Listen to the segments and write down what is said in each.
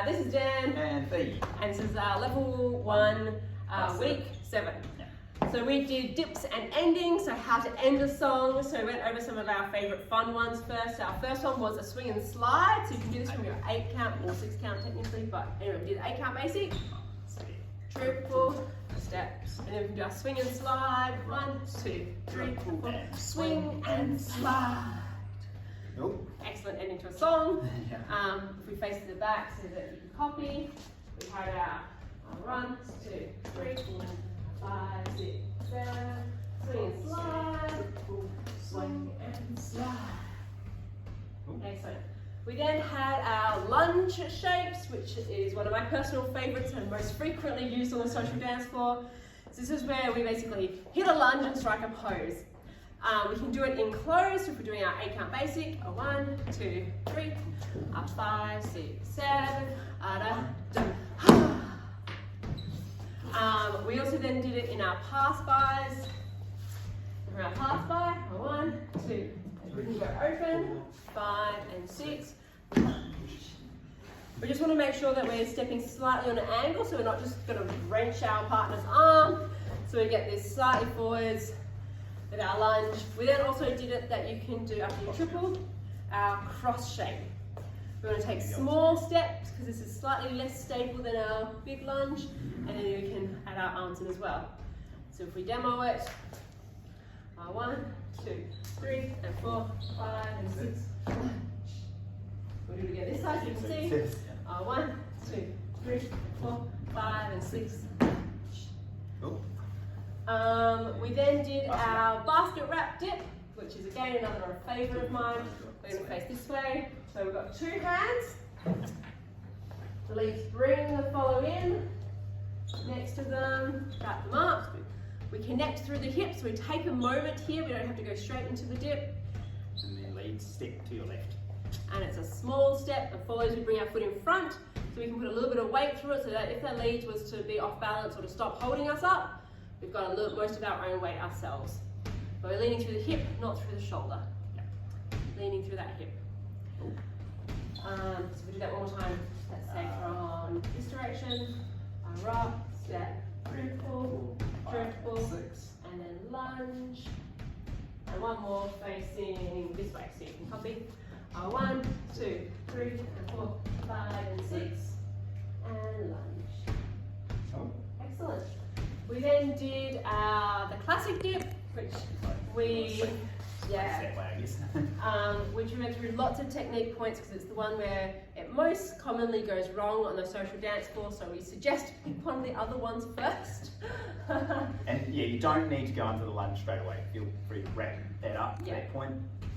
This is Dan. And B. And this is level 1, week 7. Yeah. So we did dips and endings, so how to end a song. So we went over some of our favourite fun ones first. Our first one was a swing and slide. So you can do this from your 8 count or 6 count technically, but anyway, we did the 8 count basic. Triple steps. And then we can do our swing and slide. 1, 2, 3, 4. Swing and slide. Nope. Excellent ending to a song. Yeah. If we face to the back so that you can copy, we had our 1, 2, 3, 4, 5, 6, 7. Swing and slide. Swing and slide. Excellent. We then had our lunge shapes, which is one of my personal favourites and most frequently used on the social dance floor. So this is where we basically hit a lunge and strike a pose. We can do it in close if we're doing our 8 count basic. 1, 2, 3, 5, 6, 7. We also then did it in our pass bys. For our pass by, 1, 2, we can go open, 5 and 6. We just want to make sure that we're stepping slightly on an angle, so we're not just going to wrench our partner's arm. So we get this slightly forwards with our lunge. We then also did it that you can do after you triple, our cross shape. We're going to take small steps because this is slightly less stable than our big lunge, and then we can add our arms in as well. So if we demo it, 1, 2, 3, and 4, 5, and 6. We'll do it again this side so you can see. 1, 2, 3, 4, 5, and 6. We then did our basket wrap dip, which is again another favourite of mine. We're going to face this way. So we've got 2 hands. The leads bring the follow in next to them, wrap them up. We connect through the hips, so we take a moment here, we don't have to go straight into the dip. And then lead step to your left. And it's a small step that follows, we bring our foot in front, so we can put a little bit of weight through it, so that if the lead was to be off balance or to stop holding us up, we've got most of our own weight ourselves. But we're leaning through the hip, not through the shoulder. Yeah. Leaning through that hip. So we do that one more time. Let's say from this direction, right, step, triple, and then lunge. And one more facing this way, so you can copy. 1, 2, 3, and 4, 5, and 6, and lunge. Excellent. We then did the classic dip, which we which we went through lots of technique points because it's the one where it most commonly goes wrong on the social dance floor, so we suggest pick one of the other ones first. And yeah, you don't need to go into the lunge straight away. Feel free to wrap that up at that point.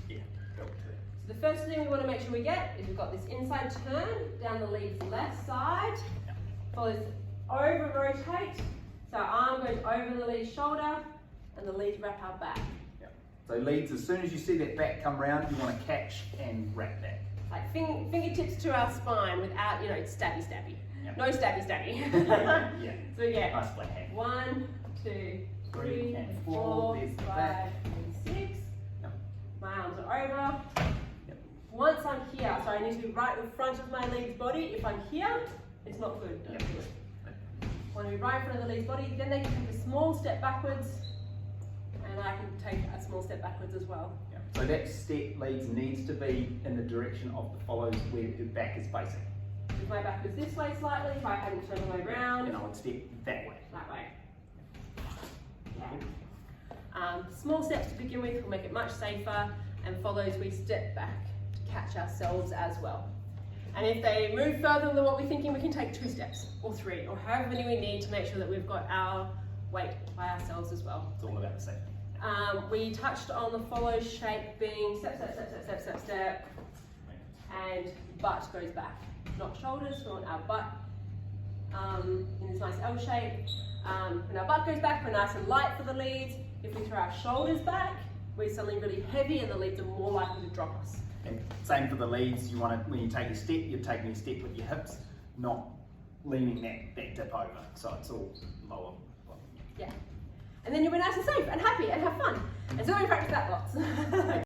Yeah, go to it. So the first thing we want to make sure we get is we've got this inside turn down the lead's left side. Follows over rotate. So our arm goes over the lead's shoulder and the leads wrap our back. So leads, as soon as you see that back come round, you want to catch and wrap that. Like fingertips to our spine without, stabby. Yep. No stabby. Yeah. So yeah. Nice flat hand. 1, 2, 3, and 4, There's the 5, back. and 6. Yep. My arms are over. Yep. Once I'm here, so I need to be right in front of my lead's body. If I'm here, it's not good. Don't do it. I want to be right in front of the lead's body. Then they can take a small step backwards. And I can take a small step backwards as well. Yeah. So that step needs to be in the direction of the follows where your back is facing. If my back was this way slightly, if I hadn't turned the way around. Then I would step that way. That way. Yeah. Small steps to begin with will make it much safer, and follows we step back to catch ourselves as well. And if they move further than what we're thinking, we can take 2 steps or 3 or however many we need to make sure that we've got our weight by ourselves as well. It's all about the safety. We touched on the follow shape being step, and butt goes back, not shoulders. We want our butt in this nice L shape. When our butt goes back, we're nice and light for the leads. If we throw our shoulders back, we're suddenly really heavy and the leads are more likely to drop us. And same for the leads, you want to, when you take a step, you're taking a step with your hips, not leaning that dip over. So it's all lower. Yeah. And then you'll be nice and safe and happy and have fun. And so we practice that lots.